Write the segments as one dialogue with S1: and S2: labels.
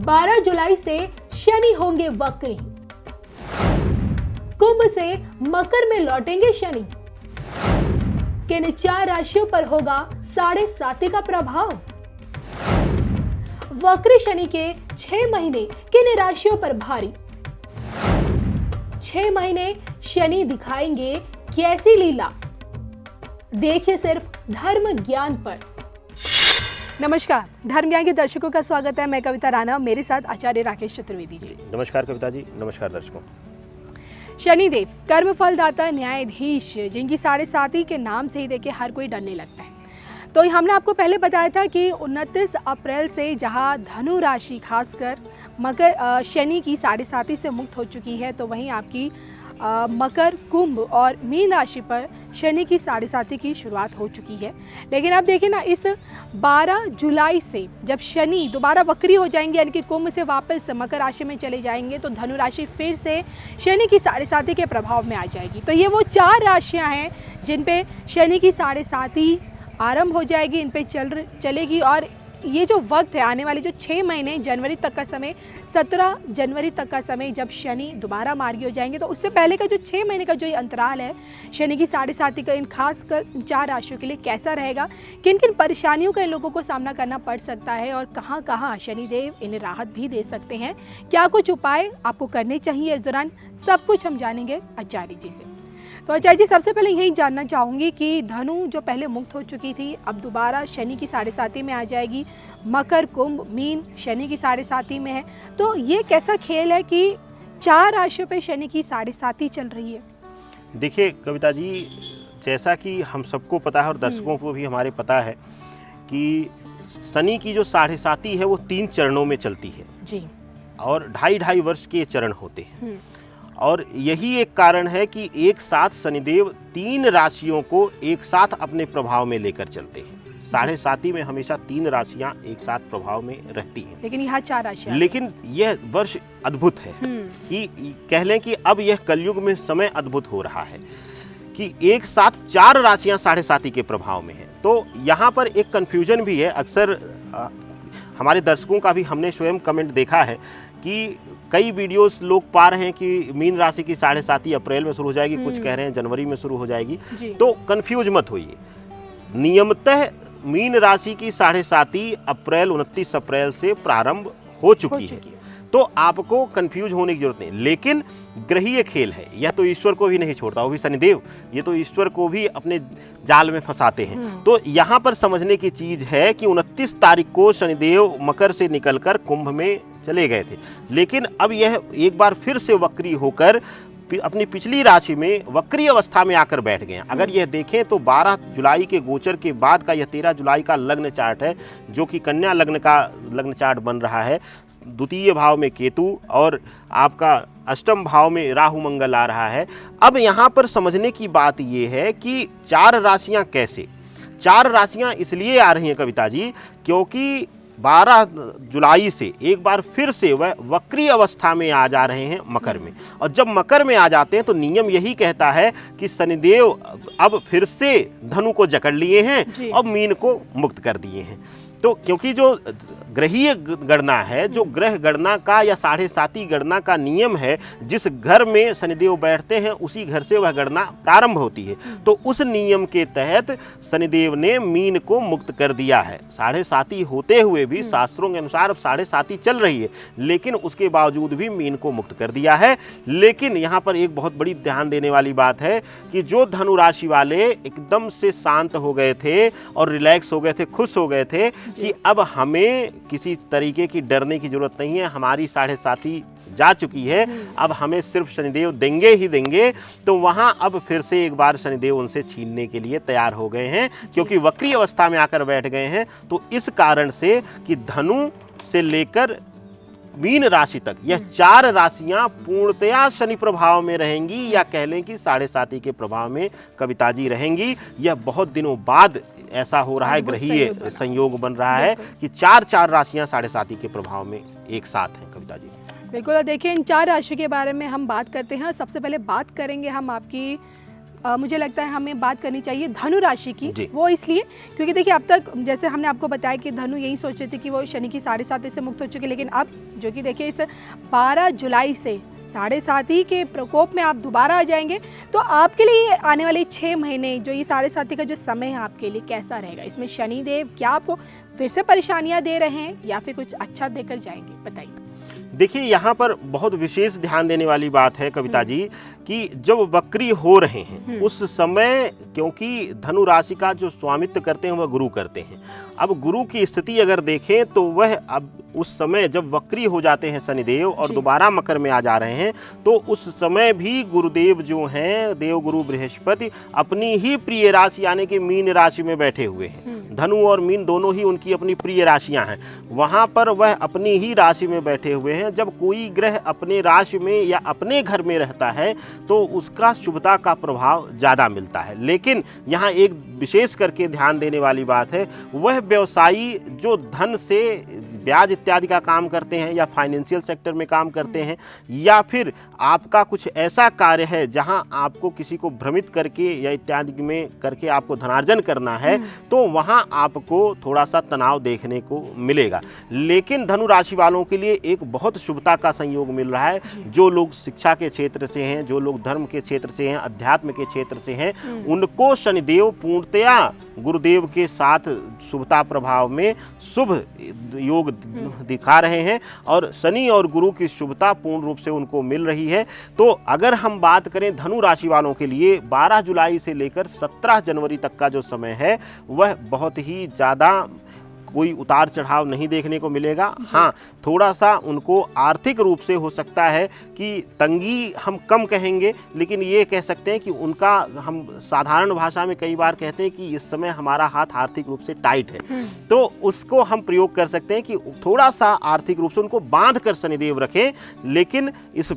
S1: 12 जुलाई से शनि होंगे वक्री। कुंभ से मकर में लौटेंगे शनि। किन 4 राशियों पर होगा 7.5 का प्रभाव? वक्री शनि के 6 महीने किन राशियों पर भारी? 6 महीने शनि दिखाएंगे कैसी लीला? देखिए सिर्फ धर्म ज्ञान पर। नमस्कार, धर्म ज्ञान के दर्शकों का स्वागत है। मैं कविता राणा, मेरे साथ आचार्य राकेश चतुर्वेदी जी।
S2: नमस्कार कविता जी, नमस्कार दर्शकों।
S1: शनिदेव कर्म फलदाता न्यायाधीश, जिनकी 7.5 के नाम से ही देखिए हर कोई डरने लगता है। तो हमने आपको पहले बताया था कि 29 अप्रैल से जहां धनु राशि खासकर मकर शनि की 7.5 से मुक्त हो चुकी है, तो वहीं आपकी मकर, कुंभ और मीन राशि पर शनि की 7.5 की शुरुआत हो चुकी है। लेकिन अब देखिए ना, इस 12 जुलाई से जब शनि दोबारा वक्री हो जाएंगे, यानी कि कुंभ से वापस मकर राशि में चले जाएंगे, तो धनु राशि फिर से शनि की 7.5 के प्रभाव में आ जाएगी। तो ये वो 4 राशियां हैं जिन पे शनि की 7.5 आरंभ हो जाएगी, इन पे चलेगी। और ये जो वक्त है, आने वाले जो 6 महीने, जनवरी तक का समय, 17 जनवरी तक का समय, जब शनि दोबारा मार्गी हो जाएंगे, तो उससे पहले का जो 6 महीने का जो ये अंतराल है शनि की 7.5 का, इन खास कर 4 राशियों के लिए कैसा रहेगा, किन किन परेशानियों का इन लोगों को सामना करना पड़ सकता है और कहाँ कहाँ शनिदेव इन्हें राहत भी दे सकते हैं, क्या कुछ उपाय आपको करने चाहिए इस दौरान, सब कुछ हम जानेंगे आचार्य जी से। तो आचार्य जी, सबसे पहले यही जानना चाहूँगी कि धनु जो पहले मुक्त हो चुकी थी, अब दोबारा शनि की 7.5 में आ जाएगी। मकर, कुंभ, मीन शनि की 7.5 में है। तो ये कैसा खेल है कि 4 राशियों पे शनि की 7.5 चल रही है?
S2: देखिए कविता जी, जैसा कि हम सबको पता है और दर्शकों को भी हमारे पता है कि शनि की जो 7.5 है वो 3 चरणों में चलती है
S1: जी,
S2: और 2.5 वर्ष के चरण होते हैं। और यही एक कारण है कि एक साथ शनिदेव 3 राशियों को एक साथ अपने प्रभाव में लेकर चलते हैं। 7.5 में हमेशा 3 राशियां एक साथ प्रभाव में रहती हैं,
S1: लेकिन यहाँ 4 राशियां।
S2: लेकिन यह वर्ष अद्भुत है कि कह लें कि अब यह कलयुग में समय अद्भुत हो रहा है कि एक साथ 4 राशियां 7.5 के प्रभाव में हैं। तो यहाँ पर एक कन्फ्यूजन भी है। अक्सर हमारे दर्शकों का भी हमने स्वयं कमेंट देखा है कि कई वीडियोस लोग पा रहे हैं कि मीन राशि की 7.5 अप्रैल में शुरू हो जाएगी, कुछ कह रहे हैं जनवरी में शुरू हो जाएगी। तो कंफ्यूज मत होइए। नियमतः मीन राशि की 7.5 अप्रैल 29 अप्रैल से प्रारंभ हो चुकी है, तो आपको कंफ्यूज होने की जरूरत नहीं। लेकिन ग्रहीय खेल है, यह तो ईश्वर को भी नहीं छोड़ता, वो भी शनिदेव, ये तो ईश्वर को भी अपने जाल में फंसाते हैं। तो यहाँ पर समझने की चीज है कि 29 तारीख को शनिदेव मकर से निकलकर कुंभ में चले गए थे, लेकिन अब यह एक बार फिर से वक्री होकर अपनी पिछली राशि में वक्री अवस्था में आकर बैठ गए हैं। अगर यह देखें तो 12 जुलाई के गोचर के बाद का यह 13 जुलाई का लग्न चार्ट है, जो कि कन्या लग्न का लग्न चार्ट बन रहा है। द्वितीय भाव में केतु और आपका अष्टम भाव में राहु मंगल आ रहा है। अब यहाँ पर समझने की बात यह है कि 4 राशियां कैसे, 4 राशियां इसलिए आ रही हैं कविता जी, क्योंकि 12 जुलाई से एक बार फिर से वह वक्री अवस्था में आ जा रहे हैं मकर में। और जब मकर में आ जाते हैं तो नियम यही कहता है कि शनिदेव अब फिर से धनु को जकड़ लिए हैं और मीन को मुक्त कर दिए हैं। तो क्योंकि जो ग्रहीय गणना है, जो ग्रह गणना का या 7.5 गणना का नियम है, जिस घर में शनिदेव बैठते हैं उसी घर से वह गणना प्रारंभ होती है। तो उस नियम के तहत शनिदेव ने मीन को मुक्त कर दिया है। 7.5 होते हुए भी शास्त्रों के अनुसार अब 7.5 चल रही है, लेकिन उसके बावजूद भी मीन को मुक्त कर दिया है। लेकिन यहाँ पर एक बहुत बड़ी ध्यान देने वाली बात है कि जो धनु राशि वाले एकदम से शांत हो गए थे और रिलैक्स हो गए थे, खुश हो गए थे कि अब हमें किसी तरीके की डरने की जरूरत नहीं है, हमारी 7.5 जा चुकी है, अब हमें सिर्फ शनिदेव देंगे ही देंगे, तो वहां अब फिर से एक बार शनिदेव उनसे छीनने के लिए तैयार हो गए हैं, क्योंकि वक्री अवस्था में आकर बैठ गए हैं। तो इस कारण से कि धनु से लेकर मीन राशि तक यह 4 राशियां पूर्णतया शनि प्रभाव में रहेंगी, या कह लें कि 7.5 के प्रभाव में कविता जी रहेंगी। यह बहुत दिनों बाद ऐसा हो रहा है, ग्रहीय संयोग बन रहा है कि 4 राशियां 7.5 के प्रभाव में एक साथ हैं कविता जी।
S1: बिल्कुल। देखिए, इन 4 राशि के बारे में हम बात करते हैं। सबसे पहले बात करेंगे हम आपकी मुझे लगता है हमें बात करनी चाहिए धनु राशि की।
S2: जी।
S1: वो इसलिए क्योंकि देखिए अब तक जैसे हमने आपको बताया कि धनु यही सोच रहे थे कि वो शनि की 7.5 से मुक्त हो चुके, लेकिन अब जो कि देखिए इस 12 जुलाई से 7.5 के प्रकोप में आप दोबारा आ जाएंगे। तो आपके लिए आने वाले 6 महीने जो ये 7.5 का जो समय है आपके लिए कैसा रहेगा? इसमें शनिदेव क्या आपको फिर से परेशानियां दे रहे हैं या फिर कुछ अच्छा देकर जाएंगे? बताइए।
S2: देखिए, यहाँ पर बहुत विशेष ध्यान देने वाली बात है कविता जी कि जब वक्री हो रहे हैं उस समय, क्योंकि धनु राशि का जो स्वामित्व करते हैं वह गुरु करते हैं। अब गुरु की स्थिति अगर देखें तो वह अब उस समय जब वक्री हो जाते हैं शनिदेव और दोबारा मकर में आ जा रहे हैं, तो उस समय भी गुरुदेव जो हैं देवगुरु बृहस्पति अपनी ही प्रिय राशि यानी कि मीन राशि में बैठे हुए हैं। धनु और मीन दोनों ही उनकी अपनी प्रिय राशियां हैं, वहां पर वह अपनी ही राशि में बैठे हुए हैं। जब कोई ग्रह अपने राशि में या अपने घर में रहता है तो उसका शुभता का प्रभाव ज़्यादा मिलता है। लेकिन यहाँ एक विशेष करके ध्यान देने वाली बात है, वह व्यवसायी जो धन से ब्याज इत्यादि का काम करते हैं या फाइनेंशियल सेक्टर में काम करते हैं, या फिर आपका कुछ ऐसा कार्य है जहां आपको किसी को भ्रमित करके या इत्यादि में करके आपको धनार्जन करना है, तो वहां आपको थोड़ा सा तनाव देखने को मिलेगा। लेकिन धनु राशि वालों के लिए एक बहुत शुभता का संयोग मिल रहा है। जो लोग शिक्षा के क्षेत्र से हैं, जो लोग धर्म के क्षेत्र से हैं, अध्यात्म के क्षेत्र से हैं, उनको शनिदेव पूर्णतया गुरुदेव के साथ शुभता प्रभाव में शुभ योग दिखा रहे हैं और शनि और गुरु की शुभता पूर्ण रूप से उनको मिल रही है। तो अगर हम बात करें धनु राशि वालों के लिए 12 जुलाई से लेकर 17 जनवरी तक का जो समय है वह बहुत ही ज़्यादा कोई उतार चढ़ाव नहीं देखने को मिलेगा। हाँ, थोड़ा सा उनको आर्थिक रूप से हो सकता है कि तंगी हम कम कहेंगे, लेकिन ये कह सकते हैं कि उनका, हम साधारण भाषा में कई बार कहते हैं कि इस समय हमारा हाथ आर्थिक रूप से टाइट है, तो उसको हम प्रयोग कर सकते हैं कि थोड़ा सा आर्थिक रूप से उनको बांध कर शनिदेव रखें। लेकिन इस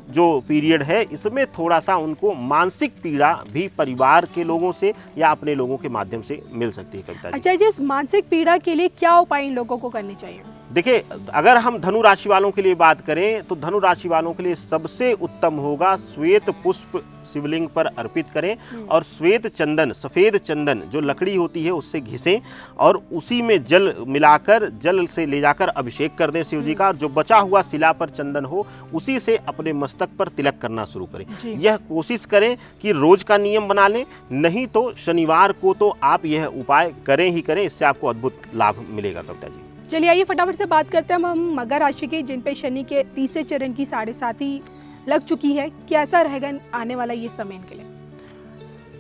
S2: जो पीरियड है इसमें थोड़ा सा उनको मानसिक पीड़ा भी परिवार के लोगों से या अपने लोगों के माध्यम से मिल सकती है कविता जी।
S1: अच्छा जी, इस मानसिक पीड़ा के लिए क्या उपाय इन लोगों को करने चाहिए?
S2: देखिए, अगर हम धनु राशि वालों के लिए बात करें तो धनु राशि वालों के लिए सबसे उत्तम होगा श्वेत पुष्प शिवलिंग पर अर्पित करें और श्वेत चंदन, सफ़ेद चंदन जो लकड़ी होती है उससे घिसें और उसी में जल मिलाकर, जल से ले जाकर अभिषेक कर दें शिव जी का। और जो बचा हुआ शिला पर चंदन हो उसी से अपने मस्तक पर तिलक करना शुरू करें। यह कोशिश करें कि रोज का नियम बना लें, नहीं तो शनिवार को तो आप यह उपाय करें ही करें, इससे आपको अद्भुत लाभ मिलेगा कविता जी।
S1: चलिए आइए फटाफट से बात करते हैं हम मकर राशि के, जिन पे शनि के 30 चरण की 7.5 लग चुकी है। कैसा रहेगा आने वाला ये समय इनके लिए?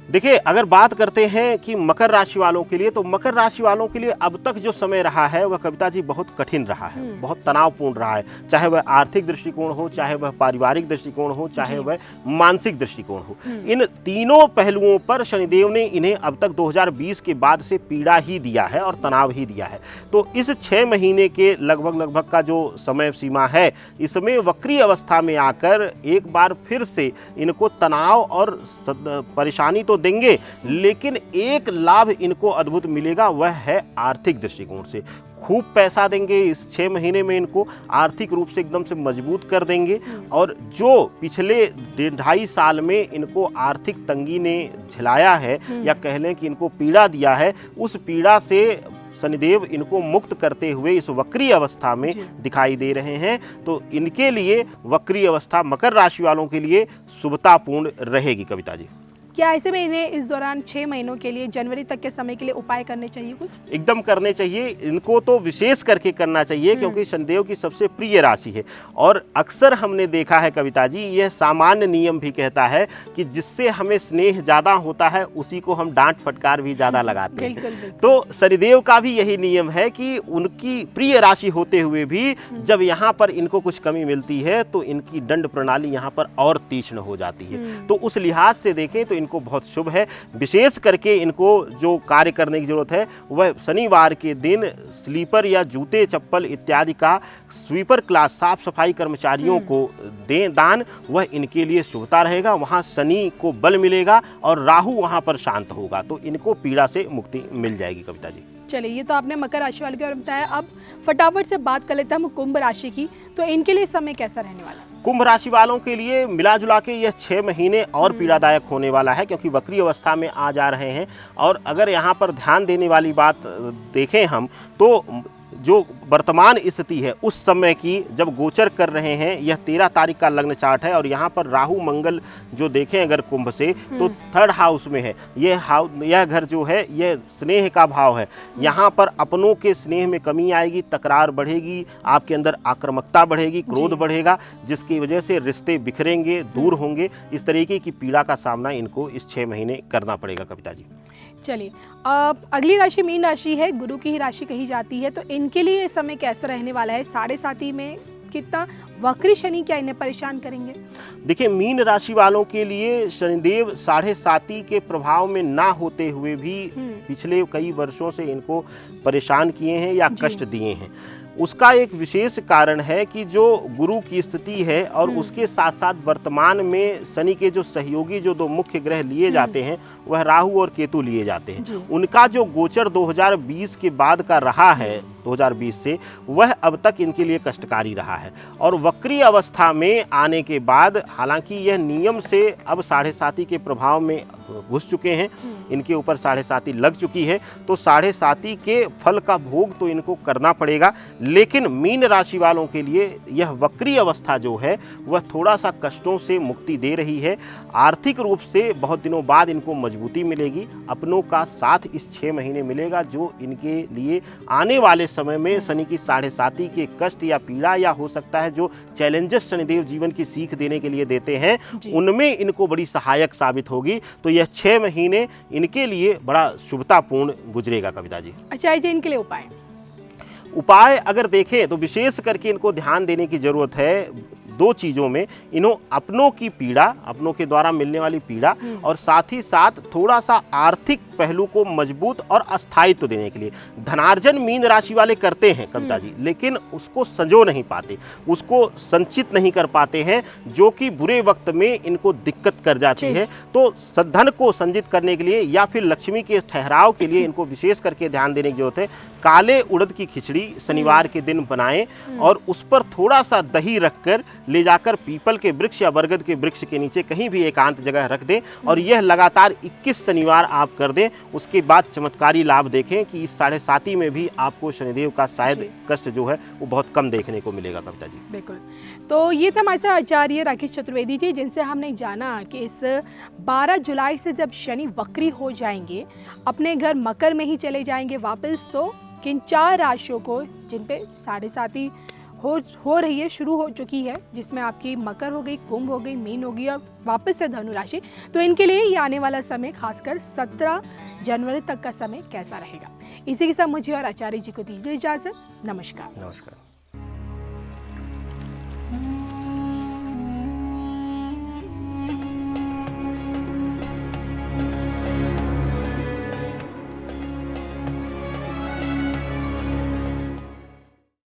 S2: देखिए, अगर बात करते हैं कि मकर राशि वालों के लिए, तो मकर राशि वालों के लिए अब तक जो समय रहा है वह कविता जी बहुत कठिन रहा है, बहुत तनावपूर्ण रहा है। चाहे वह आर्थिक दृष्टिकोण हो, चाहे वह पारिवारिक दृष्टिकोण हो, चाहे वह मानसिक दृष्टिकोण हो, इन तीनों पहलुओं पर शनिदेव ने इन्हें अब तक 2020 के बाद से पीड़ा ही दिया है और तनाव ही दिया है। तो इस 6 महीने के लगभग का जो समय सीमा है, इसमें वक्री अवस्था में आकर एक बार फिर से इनको तनाव और परेशानी तो देंगे, लेकिन एक लाभ इनको अद्भुत मिलेगा, वह है आर्थिक दृष्टिकोण से। खूब पैसा देंगे इस 6 महीने में, इनको आर्थिक रूप से एकदम से मजबूत कर देंगे। और जो पिछले 2.5 साल में इनको आर्थिक तंगी ने झिलाया है या कह लें कि इनको पीड़ा दिया है, उस पीड़ा से शनिदेव इनको मुक्त करते हुए इस वक्री अवस्था में दिखाई दे रहे हैं। तो इनके लिए वक्री अवस्था मकर राशि वालों के लिए शुभतापूर्ण रहेगी कविता जी।
S1: क्या ऐसे में इन्हें इस दौरान 6 महीनों के लिए, जनवरी तक के समय के लिए उपाय करने चाहिए कुछ?
S2: एकदम करने चाहिए, इनको तो विशेष करके करना चाहिए क्योंकि शनिदेव की सबसे प्रिय राशि है। और अक्सर हमने देखा है कविता जी, यह सामान्य नियम भी कहता है कि जिससे हमें स्नेह ज़्यादा होता है उसी को हम डांट फटकार भी ज़्यादा लगाते हैं। तो शनिदेव का भी यही नियम है कि उनकी प्रिय राशि होते हुए भी जब यहाँ पर इनको कुछ कमी मिलती है तो इनकी दंड प्रणाली यहाँ पर और तीक्ष्ण हो जाती है। तो उस लिहाज से देखें तो इनको बहुत शुभ है। विशेष करके इनको जो कार्य करने की जरूरत है वह शनिवार के दिन स्लीपर या जूते चप्पल इत्यादि का स्वीपर क्लास, साफ सफाई कर्मचारियों को दें दान, वह इनके लिए शुभता रहेगा। वहाँ शनि को बल मिलेगा और राहु वहाँ पर शांत होगा, तो इनको पीड़ा से मुक्ति मिल जाएगी कविता जी।
S1: चलिए, ये तो आपने मकर राशि वाले के बारे में बताया। अब फटाफट से बात कर लेते हैं हम कुंभ राशि की। तो इनके लिए समय कैसा रहने वाला है?
S2: कुंभ राशि वालों के लिए मिला जुला के यह 6 महीने और पीड़ादायक होने वाला है, क्योंकि वक्री अवस्था में आ जा रहे हैं। और अगर यहाँ पर ध्यान देने वाली बात देखें हम, तो जो वर्तमान स्थिति है उस समय की जब गोचर कर रहे हैं, यह 13 तारीख का लग्न चार्ट है। और यहाँ पर राहु मंगल जो देखें अगर कुंभ से, तो 3rd हाउस में है। यह घर जो है यह स्नेह का भाव है। यहाँ पर अपनों के स्नेह में कमी आएगी, तकरार बढ़ेगी, आपके अंदर आक्रामकता बढ़ेगी, क्रोध बढ़ेगा, जिसकी वजह से रिश्ते बिखरेंगे, दूर होंगे। इस तरीके की पीड़ा का सामना इनको इस 6 महीने करना पड़ेगा कविता जी।
S1: चलिए, अगली राशि मीन राशि है, गुरु की ही राशि कही जाती है। तो इनके लिए समय कैसा रहने वाला है? 7.5 में कितना वक्री शनि क्या इन्हें परेशान करेंगे? देखिए,
S2: मीन राशि वालों के लिए शनिदेव 7.5 के प्रभाव में ना होते हुए भी पिछले कई वर्षों से इनको परेशान किए हैं या कष्ट दिए हैं। उसका एक विशेष कारण है कि जो गुरु की स्थिति है और उसके साथ साथ वर्तमान में शनि के जो सहयोगी जो 2 मुख्य ग्रह लिए जाते हैं, वह राहु और केतु लिए जाते हैं। उनका जो गोचर 2020 के बाद का रहा है, 2020 से, वह अब तक इनके लिए कष्टकारी रहा है। और वक्री अवस्था में आने के बाद, हालांकि यह नियम से अब 7.5 के प्रभाव में घुस चुके हैं, इनके ऊपर 7.5 लग चुकी है, तो 7.5 के फल का भोग तो इनको करना पड़ेगा। लेकिन मीन राशि वालों के लिए यह वक्री अवस्था जो है वह थोड़ा सा कष्टों से मुक्ति दे रही है। आर्थिक रूप से बहुत दिनों बाद इनको मजबूती मिलेगी, अपनों का साथ इस 6 महीने मिलेगा, जो इनके लिए आने वाले समय में शनि की 7.5 के कष्ट या पीड़ा, या हो सकता है जो चैलेंजेस शनिदेव जीवन की सीख देने के लिए देते हैं, उनमें इनको बड़ी सहायक साबित होगी। तो यह 6 महीने इनके लिए बड़ा शुभतापूर्ण गुजरेगा कविता जी।
S1: आचार्य जी, इनके लिए
S2: उपाय अगर देखें तो विशेष करके इनको ध्यान देने की जरूरत है 2 चीज़ों में। इन्हों अपनों की पीड़ा, अपनों के द्वारा मिलने वाली पीड़ा, और साथ ही साथ थोड़ा सा आर्थिक पहलू को मजबूत और अस्थायित्व देने के लिए। धनार्जन मीन राशि वाले करते हैं कविता जी, लेकिन उसको संजो नहीं पाते, उसको संचित नहीं कर पाते हैं, जो कि बुरे वक्त में इनको दिक्कत कर जाती है। तो धन को संचित करने के लिए या फिर लक्ष्मी के ठहराव के लिए इनको विशेष करके ध्यान देने की जरूरत है। काले उड़द की खिचड़ी शनिवार के दिन बनाएं और उस पर थोड़ा सा दही रखकर ले जाकर पीपल के वृक्ष या बरगद के वृक्ष के नीचे कहीं भी एकांत जगह रख दें, और यह लगातार 21 शनिवार आप कर दें। उसके बाद चमत्कारी लाभ देखें कि इस 7.5 में भी आपको शनिदेव का शायद कष्ट जो है वो बहुत कम देखने को मिलेगा कविता जी।
S1: बिल्कुल। तो ये था हमारे साथ आचार्य राकेश चतुर्वेदी जी, जिनसे हमने जाना कि इस 12 जुलाई से जब शनि वक्री हो जाएंगे, अपने घर मकर में ही चले जाएंगे वापस, तो किन 4 राशियों को, जिन पे 7.5 हो रही है, शुरू हो चुकी है, जिसमें आपकी मकर हो गई, कुंभ हो गई, मीन हो गई और वापस से धनु राशि, तो इनके लिए ये आने वाला समय खासकर 17 जनवरी तक का समय कैसा रहेगा। इसी के साथ मुझे और आचार्य जी को दीजिए इजाजत। नमस्कार।